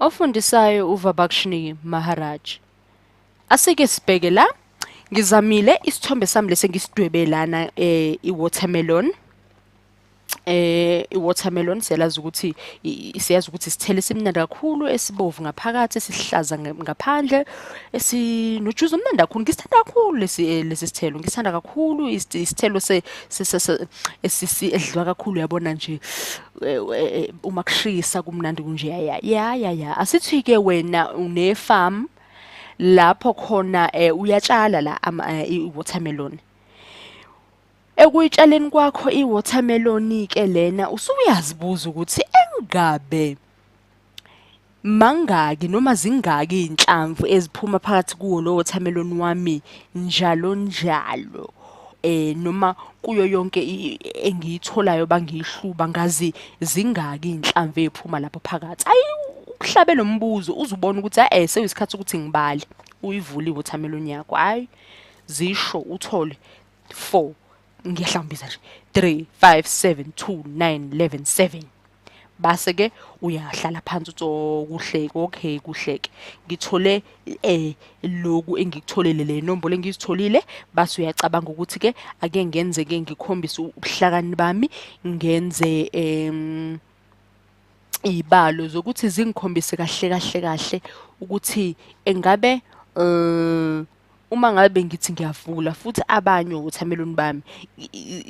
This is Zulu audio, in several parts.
Ofundisayo uVabakshini Maharaj. Asike sibheke la. Ngizamile isithombe sami lese ngisidwebe lana iwatermelon. I-watermelon siyazi ukuthi isithelo esimnandi kakhulu esibovu ngaphakathi esihlaza ngaphandle esinojuice omnandi kakhulu. Ngisithanda kakhulu lesi sithelo. Ngisithanda kakhulu isithelo edliwa kakhulu uyabona nje uma kushisa kumnandi kunje ya. Asithi ke wena une-farm lapho khona uyatshala la i-watermelon. Ekuyitshaleni kwakho i-watermelon ke lena usuyazibuza ukuthi engabe mangaki noma zingaki inhlamvu eziphuma phakathi kuwo lo watermelon wami njalo njalo. Noma kuyo yonke engiyitholayo bangihluba ngazi zingaki inhlamvu eziphuma lapho phakathi. Ukuhlabe lo mbuzo uzubona ukuthi seyisikhathi ukuthi ngibale. Uyivule i-watermelon yakho. Zisho uthole 4 ngiyahlambisa nje 3 5 7 2 9 11 7 base ke uyahlala phansi kuhleke okay kuhleke ngithole loku engikutholele le nombolo engizitholile base uyacabanga ukuthi ke ake ngenze ke ngikhombisa ubuhlakani bami ngenze izibalo zokuthi zingikhombise kahle ukuthi engabe uma ngabe ngithi ngiyavula futhi abanye watermelon bami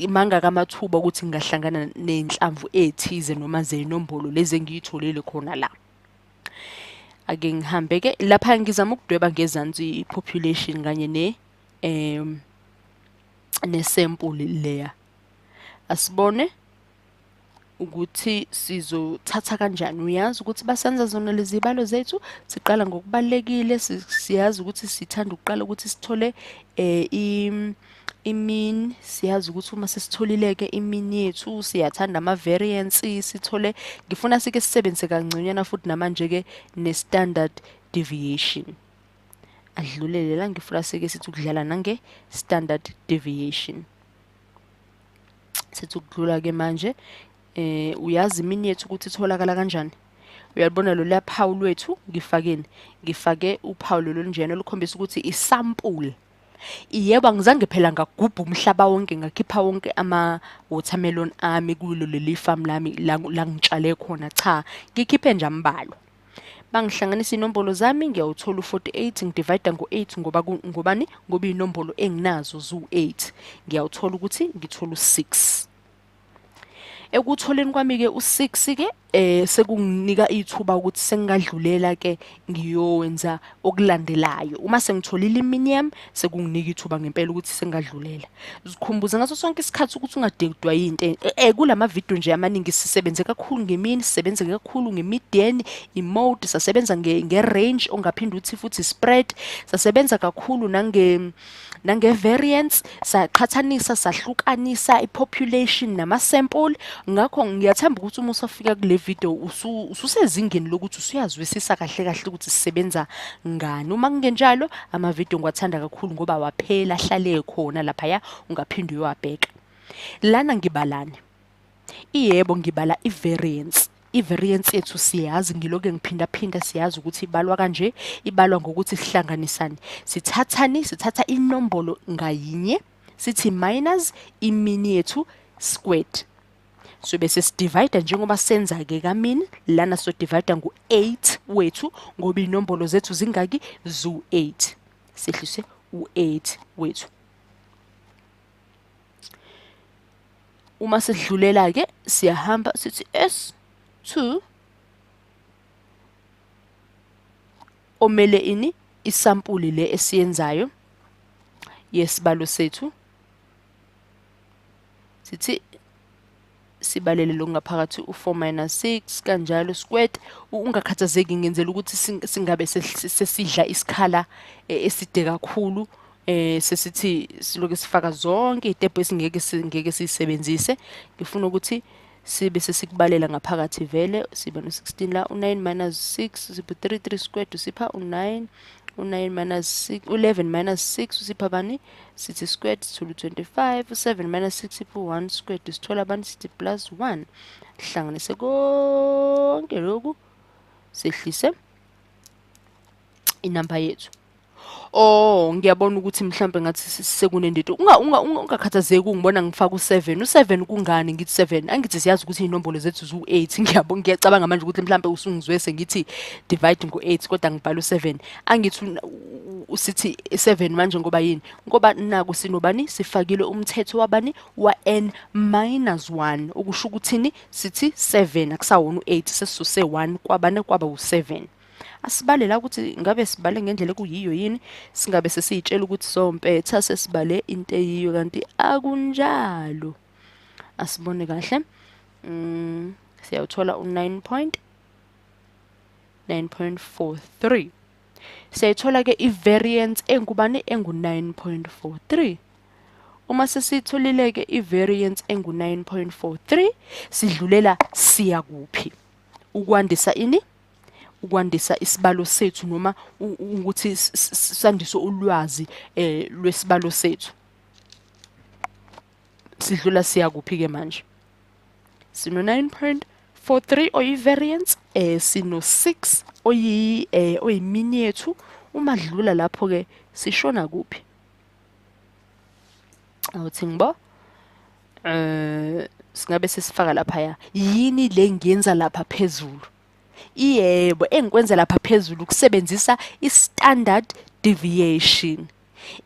mangaka amathuba ukuthi ngingahlangana nenhlamvu ethize noma zenombolo lezi engiyitholile khona la. Ake ngihambe ke lapha ngizama ukudweba ngezansi population kanye nesample leya. Asibone ukuthi sizothatha kanjani. Uyazi ukuthi basenza zona lezi zibalo zethu siqala ngokubalekile siyazi ukuthi sithanda ukuqala ukuthi sithole i-mean. Siyazi ukuthi uma sesitholile ke i-mean yethu siyathanda ama-variance sithole. Ngifuna sike sisebenzise kancanyana futhi namanje ke ne-standard deviation. Adlulele la ngifuna sike sithi ukudlala nange standard deviation. Sithi ukudlula ke manje uyazi imini yethu ukuthi itholakala kanjani. Uyalibona lo laphawu lwethu ngifake uphawu lolunjena olukhombisa ukuthi isample. Yebo angizange phela ngagubha umhlaba wonke ngakhipha wonke ama-watermelon ami kulo leli farm lami la ngitshale khona cha ngikhiphe nje ambalwa. Bangihlanganisa inombolo zami ngiyawuthola u48 ngidivide ngo8 ngoba inombolo enginazo zu8 ngiyawuthola ukuthi ngithola u6. Ekutholeni kwami ke u6 ke sekunginika ithuba ukuthi sengingadlulela ke ngiyowenza okulandelayo. Uma sengitholile iminium sekunginika ithuba ngempela ukuthi sengadlulela. Zikhumbuze ngaso sonke isikhathi ukuthi ungadedwa into kulama video nje amaningi sisebenze kakhulu ngemini sisebenze kakhulu ngemedian imode sasebenza ngerange ongaphinda uthi futhi spread sasebenza kakhulu nange-variance saqhathanisa sahlukanisa i-population nama-sample. Ngakho ngiyathemba ukuthi uma usafika kule video ususezingeni lokuthi usuyazwisisa kahle ukuthi sisebenza ngani. Uma kungenjalo ama-video ngiwathanda kakhulu ngoba waphela ahlale khona laphaya ungaphinde uyowabheka. Lana ngibalani? Yebo ngibala i-variance. I-variance yethu siyazi ngiloke ngiphinda siyazi ukuthi ibalwa kanje. Ibalwa ngokuthi sihlanganisane. Sithatha inombolo ngayinye sithi minus imini yethu squared. So bese sidivide njengoba senza ke kamin lana so divide ngo8 wethu ngoba inombolo zethu zingaki zu8. Sehlise u8 wethu. Uma sidlulela ke siyahamba sithi S2 omele ini isampuli le esiyenzayo yesibalo sethu sithi sibalele lo ngaphakathi u4 minus 6 kanjalo squared. Ungakhathazeki ngenzela ukuthi singabe sesidla isikhala eside kakhulu sesithi siloke sifaka zonke izitep esingeke sisebenzise. Ngifuna ukuthi sibe sesikubalela ngaphakathi vele siba no16 la u9 minus 6 sipha 3 squared usipha u9 u9 minus 6 u11 minus 6 usipha bani sithi squared sithola 25 u7 minus 6 sipha 1 squared sithola bani sithi plus 1. Hlanganise konke lokhu sehlise inamba yethu. Oh, ngiyabona ukuthi mhlambe ngathi sekunendidi. Ungakhathazeki ungibona ngifaka u7. U7 kungani ngithi 7? Angithi siyazi ukuthi inombolo zethu zu8. Ngiyacabanga manje ukuthi mhlambe usungizwe sengithi divide ngo8 kodwa ngibhala u7. Angithi usithi 7 manje ngoba yini? Ngoba naku sinobani sifakile umthetho wabani wa n-1 okusho ukuthini sithi 7 akusawona u8 sesisuse 1 kwabane kwaba u7. Asibale la ukuthi ngabe sibale ngendlela kuyiyo yini singabe sesitshela ukuthi sompetha sesibale into eyiyo kanti akunjalo. Asibone kahle. Siyawuthola u9.9.43. Siyayithola ke i-variance engubani engu9.43. Uma sesitholile ke i-variance engu9.43 sidlulela siya kuphi? Ukwandisa ini? Ukwandisa isibalo sethu noma ukuthi sandise ulwazi lwesibalo sethu. Sidlula siya kuphi ke manje? Sino 9.43 oyi variance, sino 6 oyimini yethu. Uma dlula lapho ke sishona kuphi? Awuthi ngibo singabe sesifaka lapha ya yini le ngiyenza lapha phezulu? Yebo, engikwenza lapha phezulu ukusebenzisa i-standard deviation.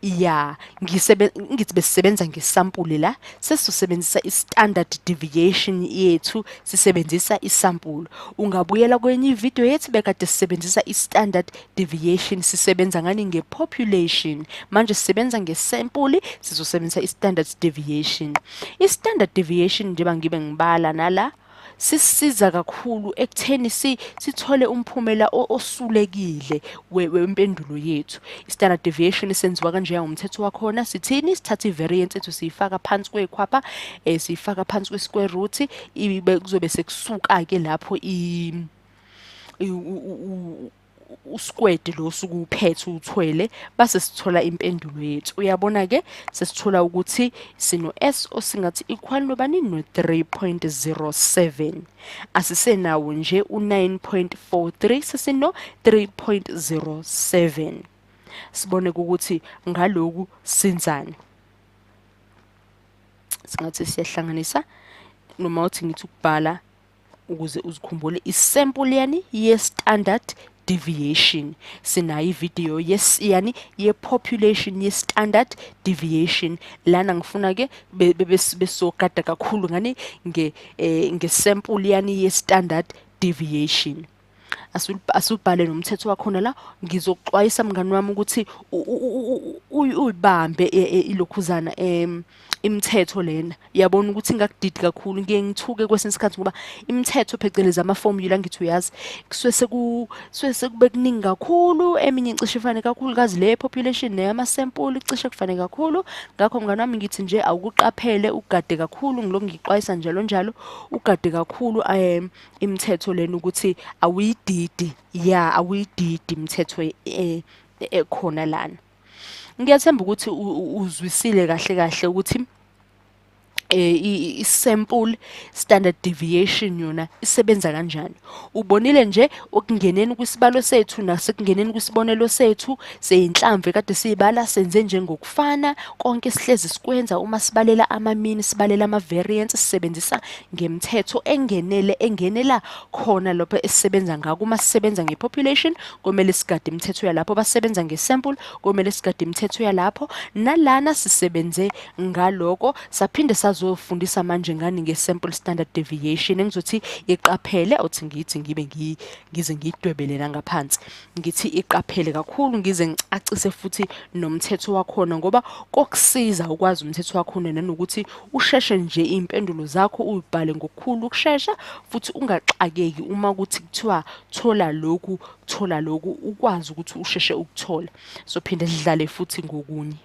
Ya, ngithi besisebenza ngesampuli la, sesisebenzisa i-standard deviation yethu, sisebenzisa isampuli. Ungabuyela kwenye ivideo yethu bekade sisebenzisa i-standard deviation, sisebenza ngani nge-population. Manje sisebenza ngesampuli, sizosebenzisa i-standard deviation. I-standard deviation njengoba ngibe ngibala nala sisiza kakhulu ekutheni sithole umphumela osulekile wempendulo yethu. I-standard deviation isenziwa kanje ngomthetho wakhona. Sithini? Sithatha i-variance yethu siyifaka phansi kwekhwapha, siyifaka phansi kwe-square root, kuzobe sekusuka ke lapho usquared lo sukuphethe uthwele base sithola impendulo yethu. Uyabona ke sesithola ukuthi sino s osingathi equal nobani no 3.07. Asisenawo nje u9.43 sesino 3.07. Sibone ukuthi ngaloku senzani. Singathi siyahlanganisa noma uthi ngithi ukubhala ukuze uzikhumbule isample yani ye-standard deviation. Sinayo ivideo yani ye-population ye-standard deviation. Lana ngifuna ke besogada kakhulu ngani ngesample yani ye-standard deviation. Asubhale nomthetho wakhona la. Ngizoxwayisa mngani wami ukuthi uyibambe ilokhuzana imithetho lena. Yabona ukuthi ngakudidi kakhulu, ngiye ngithuke kwesinye isikhathi ngoba imithetho phecelezi ama-formula ngithi uyazi kusuke kube kuningi kakhulu, eminye icishe ifane kakhulukazi le population neyama-sample icishe kufane kakhulu. Ngakho mngani wami ngithi nje awukuqaphele ugade kakhulu, ngilokhu ngiqwayisa njalo njalo ugade kakhulu imithetho lena ukuthi awuyididi. Ya, awuyididi imithetho ekhona lana. Ngiyathemba ukuthi uzwisile kahle kahle ukuthi i-sample standard deviation yona isebenza kanjani. Ubonile nje okungeneni kwisibalo sethu nasekungeneni kwisibonelo sethu seyinhlamvu kade sibala senze nje ngokufana. Konke sihlezi sikwenza uma sibalela ama-mean, sibalela ama-variance, sisebenzisa ngemithetho engenela khona lapho esisebenza ngako. Uma sisebenza nge-population komele sigade imithetho yalapho, basebenza nge-sample komele sigade imithetho yalapho. Nalana sisebenze ngaloko saphinde zofundisa manje ngani nge-sample standard deviation. Engizothi iqaphele awuthi ngithi ngize ngidwebele la ngaphansi. Ngithi iqaphele kakhulu ngize ngicacise futhi nomthetho wakhona ngoba kokusiza ukwazi umthetho wakhona nanokuthi usheshe nje impendulo zakho uyibhale ngokukhulu ukushesha futhi ungaxakeki uma kuthi kuthiwa thola lokhu ukwazi ukuthi usheshe ukuthola. So phinde sidlale futhi ngokunye.